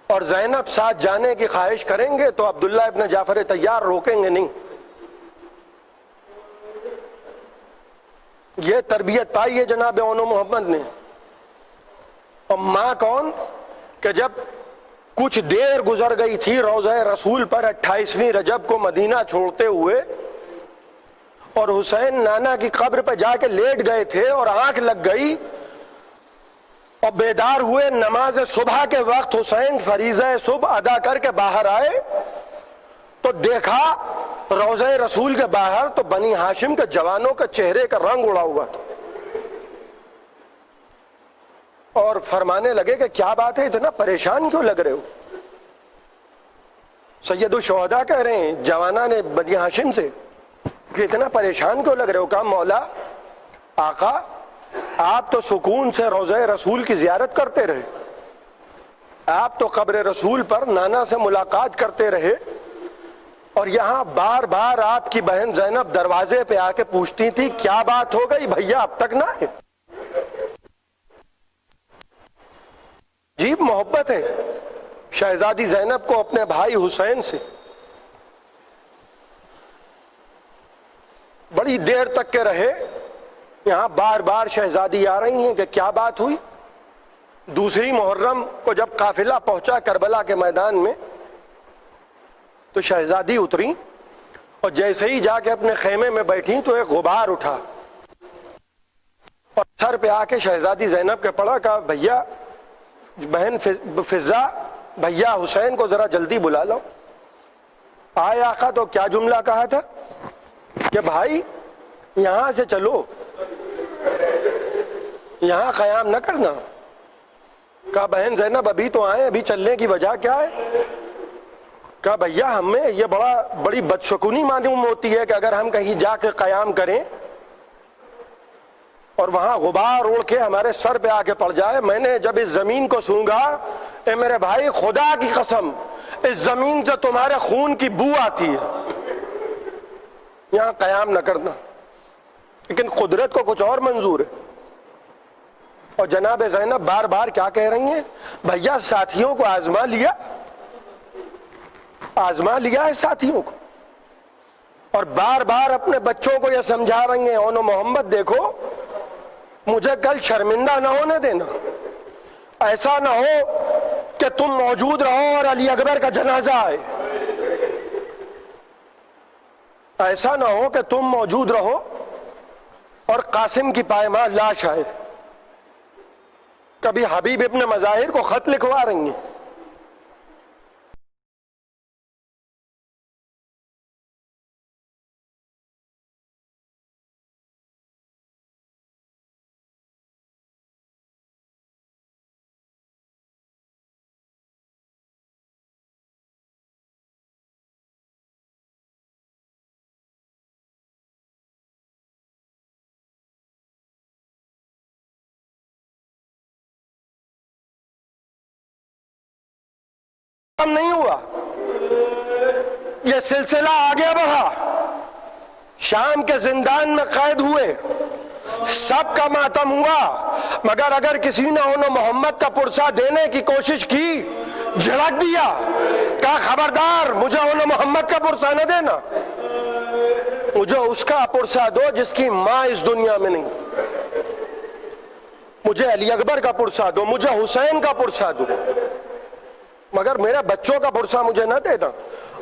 اور زینب ساتھ جانے کی خواہش کریں گے تو عبداللہ ابن جعفر طیار روکیں گے نہیں. یہ تربیت پائی ہے جناب اون محمد نے. اور ماں کون کہ جب کچھ دیر گزر گئی تھی روضہ رسول پر 28ویں رجب کو مدینہ چھوڑتے ہوئے، اور حسین نانا کی قبر پہ جا کے لیٹ گئے تھے اور آنکھ لگ گئی اور بیدار ہوئے۔ نماز صبح کے وقت حسین فریضہ صبح ادا کر کے باہر آئے تو دیکھا روضہ رسول کے باہر تو بنی ہاشم کے جوانوں کے چہرے کا رنگ اڑا ہوا تھا، اور فرمانے لگے کہ کیا بات ہے، اتنا پریشان کیوں لگ رہے ہو؟ سید الشہداء کہہ رہے ہیں جوانہ نے بنی ہاشم سے کہ اتنا پریشان کیوں لگ رہے ہو؟ کہا مولا آقا آپ تو سکون سے روضہ رسول کی زیارت کرتے رہے، آپ تو قبر رسول پر نانا سے ملاقات کرتے رہے، اور یہاں بار بار آپ کی بہن زینب دروازے پہ آ کے پوچھتی تھی کیا بات ہو گئی بھیا اب تک نہ آئے؟ عجیب محبت ہے شہزادی زینب کو اپنے بھائی حسین سے۔ بڑی دیر تک کے رہے، یہاں بار بار شہزادی آ رہی ہیں کہ کیا بات ہوئی۔ دوسری محرم کو جب قافلہ پہنچا کربلا کے میدان میں تو شہزادی اتری، اور جیسے ہی جا کے اپنے خیمے میں بیٹھی تو ایک غبار اٹھا اور سر پہ آ کے شہزادی زینب کے پڑا، کہا بھیا بہن فضا بھیا حسین کو ذرا جلدی بلا لو۔ آئے آقا تو کیا جملہ کہا تھا کہ بھائی یہاں سے چلو، یہاں قیام نہ کرنا۔ کہا بہن زینب ابھی تو آئے، ابھی چلنے کی وجہ کیا ہے؟ کہا بھیا ہمیں یہ بڑی بدشگونی معلوم ہوتی ہے کہ اگر ہم کہیں جا کے قیام کریں اور وہاں غبار اڑ کے ہمارے سر پہ آ کے پڑ جائے۔ میں نے جب اس زمین کو سونگا، اے میرے بھائی خدا کی قسم اس زمین سے تمہارے خون کی بو آتی ہے، یہاں قیام نہ کرنا۔ لیکن قدرت کو کچھ اور منظور ہے، اور جناب زینب بار بار کیا کہہ رہی ہیں؟ بھیا ساتھیوں کو آزما لیا ہے ساتھیوں کو، اور بار بار اپنے بچوں کو یہ سمجھا رہی ہیں اونو محمد دیکھو مجھے کل شرمندہ نہ ہونے دینا، ایسا نہ ہو کہ تم موجود رہو اور علی اکبر کا جنازہ آئے، ایسا نہ ہو کہ تم موجود رہو اور قاسم کی پائمال لاش آئے۔ کبھی حبیب ابن مظاہر کو خط لکھوا رہی ہیں۔ نہیں ہوا، یہ سلسلہ آگے بڑھا، شام کے زندان میں قید ہوئے، سب کا ماتم ہوا، مگر اگر کسی نے انہوں محمد کا پرسہ دینے کی کوشش کی جھڑک دیا، کہا خبردار مجھے انہوں محمد کا پرسہ نہ دینا، مجھے اس کا پرسہ دو جس کی ماں اس دنیا میں نہیں، مجھے علی اکبر کا پرسہ دو، مجھے حسین کا پرسہ دو، مگر میرے بچوں کا پرسہ مجھے نہ دینا۔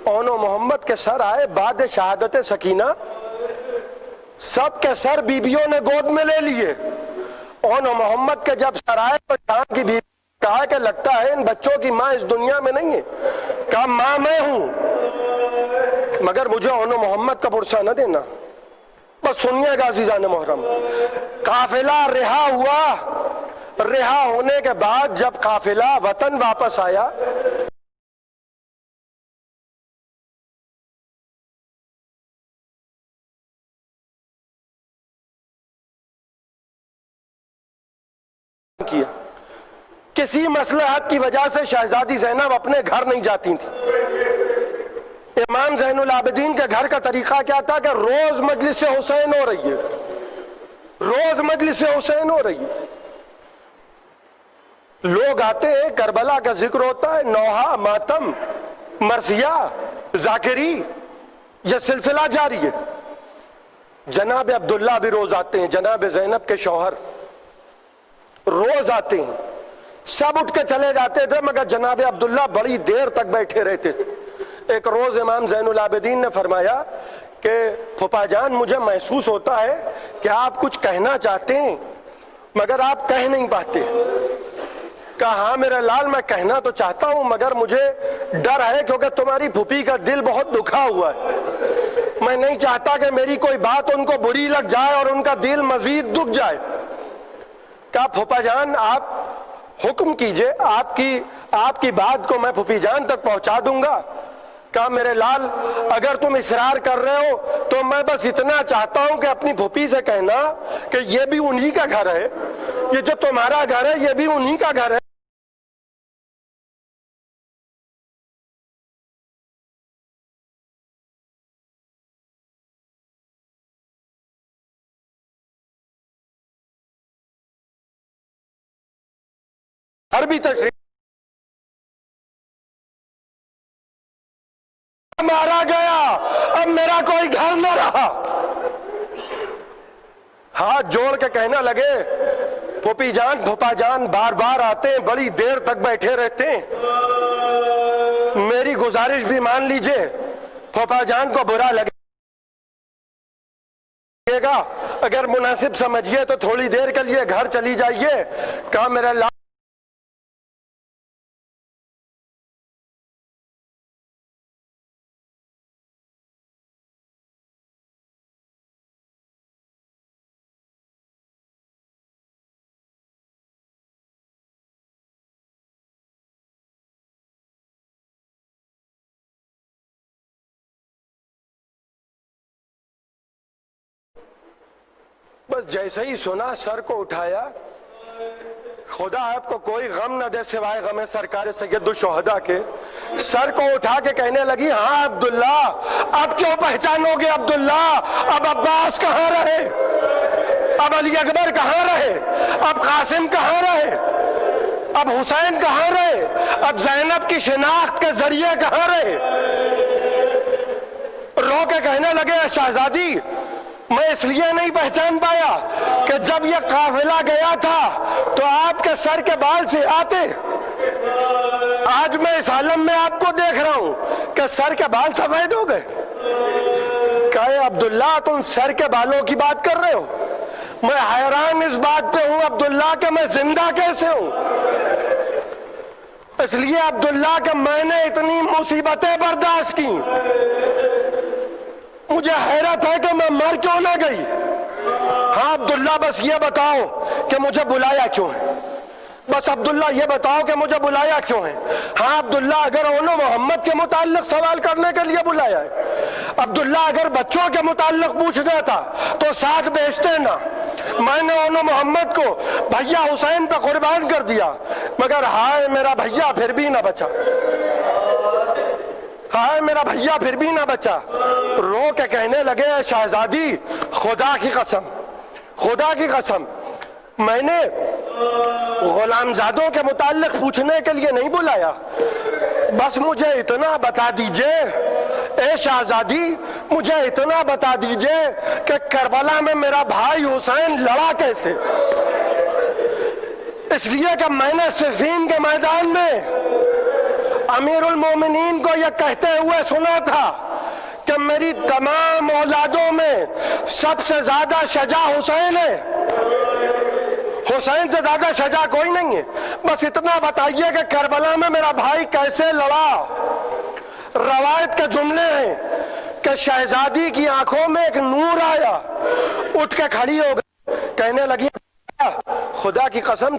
اونو محمد کے سر آئے بعد شہادت سکینہ، سب کے سر بیبیوں نے گود میں لے لیے۔ اونو محمد کے جب سر آئے تو شام کی بیوی کہا کہ لگتا ہے ان بچوں کی ماں اس دنیا میں نہیں ہے، کہا ماں میں ہوں، مگر مجھے اونو محمد کا پرسہ نہ دینا۔ بس سنیے گا عزیزان محرم، قافلہ رہا ہوا، رہا ہونے کے بعد جب قافلہ وطن واپس آیا کیا، کسی مصلحت کی وجہ سے شہزادی زینب اپنے گھر نہیں جاتی تھی۔ امام زین العابدین کے گھر کا طریقہ کیا تھا کہ روز مجلس حسین ہو رہی ہے، روز مجلس حسین ہو رہی ہے، لوگ آتے ہیں، کربلا کا ذکر ہوتا ہے، نوحہ، ماتم، مرثیہ، ذاکری، یہ سلسلہ جاری ہے۔ جناب عبداللہ بھی روز آتے ہیں، جناب زینب کے شوہر روز آتے ہیں، سب اٹھ کے چلے جاتے تھے مگر جناب عبداللہ بڑی دیر تک بیٹھے رہتے تھے۔ ایک روز امام زین العابدین نے فرمایا کہ پھوپھا جان مجھے محسوس ہوتا ہے کہ آپ کچھ کہنا چاہتے ہیں مگر آپ کہہ نہیں پاتے۔ کہا ہاں میرے لال میں کہنا تو چاہتا ہوں مگر مجھے ڈر ہے کیونکہ تمہاری پھوپھی کا دل بہت دکھا ہوا ہے، میں نہیں چاہتا کہ میری کوئی بات ان کو بری لگ جائے اور ان کا دل مزید دکھ جائے۔ کہا پھوپھا جان آپ حکم کیجئے، آپ کی بات کو میں پھوپھی جان تک پہنچا دوں گا۔ کہا میرے لال اگر تم اصرار کر رہے ہو تو میں بس اتنا چاہتا ہوں کہ اپنی پھوپھی سے کہنا کہ یہ بھی انہی کا گھر ہے، یہ جو تمہارا گھر ہے یہ بھی انہی کا گھر ہے۔ عربی تشریح مارا گیا، اب میرا کوئی گھر نہ رہا۔ ہاتھ جوڑ کے کہنے لگے پھوپھی جان پھوپھا جان بار بار آتے ہیں، بڑی دیر تک بیٹھے رہتے ہیں، میری گزارش بھی مان لیجئے، پھوپھا جان کو برا لگے گا، اگر مناسب سمجھیے تو تھوڑی دیر کے لیے گھر چلی جائیے۔ کہا میرا لال بس جیسے ہی سنا سر کو اٹھایا، خدا آپ کو کوئی غم نہ دے سوائے غم سرکار سید الشہداء کے، سر کو اٹھا کے کہنے لگی ہاں عبداللہ اب کیوں پہچانو گے عبداللہ، اب عباس کہاں رہے، اب علی اکبر کہاں رہے، اب قاسم کہاں رہے، اب حسین کہاں رہے، اب زینب کی شناخت کے ذریعے کہاں رہے۔ رو کے کہنے لگے شہزادی میں اس لیے نہیں پہچان پایا کہ جب یہ قافلہ گیا تھا تو آپ کے سر کے بال سے آتے، آج میں اس عالم میں آپ کو دیکھ رہا ہوں کہ سر کے بال سفید ہو گئے۔ کہے عبداللہ تم سر کے بالوں کی بات کر رہے ہو، میں حیران اس بات پہ ہوں عبداللہ کہ میں زندہ کیسے ہوں، اس لیے عبداللہ کہ میں نے اتنی مصیبتیں برداشت کی، مجھے حیرت ہے کہ میں مر کیوں نہ گئی۔ ہاں عبداللہ بس یہ بتاؤ کہ مجھے بلایا کیوں ہے، بس عبداللہ یہ بتاؤ کہ مجھے بلایا کیوں ہے۔ ہاں عبداللہ اگر اولو محمد کے متعلق سوال کرنے کے لیے بلایا ہے، عبداللہ اگر بچوں کے متعلق پوچھنا تھا تو ساتھ بھیجتے نا، میں نے اولو محمد کو بھیا حسین پہ قربان کر دیا مگر ہائے میرا بھیا پھر بھی نہ بچا، ہائے میرا بھیا پھر بھی نہ بچا۔ رو کے کہنے لگے شہزادی خدا کی قسم خدا کی قسم میں نے غلام زادوں کے متعلق پوچھنے کے لیے نہیں بلایا، بس مجھے اتنا بتا دیجئے اے شہزادی مجھے اتنا بتا دیجئے کہ کربلا میں میرا بھائی حسین لڑا کیسے، اس لیے کہ میں نے صفین کے میدان میں امیر المومنین کو یہ کہتے ہوئے سنا تھا کہ میری تمام اولادوں میں سب سے زیادہ شجاع حسین ہے، حسین سے زیادہ شجاع کوئی نہیں ہے، بس اتنا بتائیے کہ کربلا میں میرا بھائی کیسے لڑا۔ روایت کے جملے ہیں کہ شہزادی کی آنکھوں میں ایک نور آیا، اٹھ کے کھڑی ہو گئی، کہنے لگی خدا کی قسم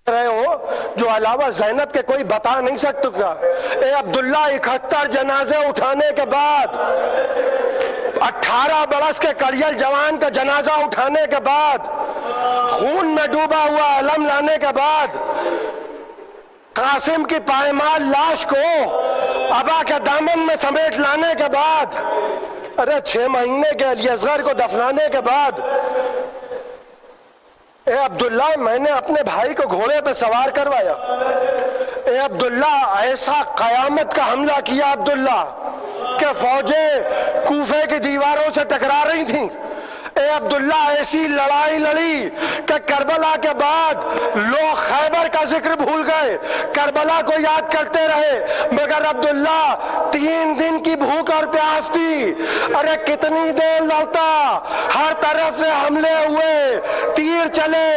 رہے ہو جو علاوہ زینب کے کوئی بتا نہیں سکتا۔ اے عبداللہ 71 جنازے اٹھانے کے بعد، 18 برس کے کڑیل جوان کا جنازہ اٹھانے کے بعد، خون میں ڈوبا ہوا علم لانے کے بعد، قاسم کی پائمال لاش کو ابا کے دامن میں سمیٹ لانے کے بعد، 6 مہینے کے علی اصغر کو دفنانے کے بعد، اے عبداللہ میں نے اپنے بھائی کو گھوڑے پہ سوار کروایا، اے عبداللہ ایسا قیامت کا حملہ کیا عبداللہ کہ فوجیں کوفے کی دیواروں سے ٹکرا رہی تھیں، اے عبداللہ ایسی لڑائی لڑی کہ کربلا کے بعد لوگ خیبر کا ذکر بھول گئے، کربلا کو یاد کرتے رہے، مگر عبداللہ 3 دن کی بھوک اور پیاس تھی۔ ارے کتنی دیر لڑتا، ہر طرف سے حملے ہوئے، تیر چلے،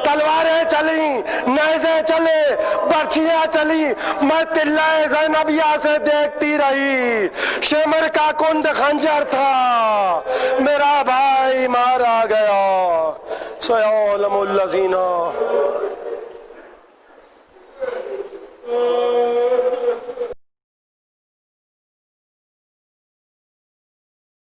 تلواریں چلیں، نیزے چلے، برچیاں چلی، میں تلہ زینبیہ سے دیکھتی رہی، شمر کا کند خنجر تھا، میرا بھائی مارا گیا۔ سیعلم الذین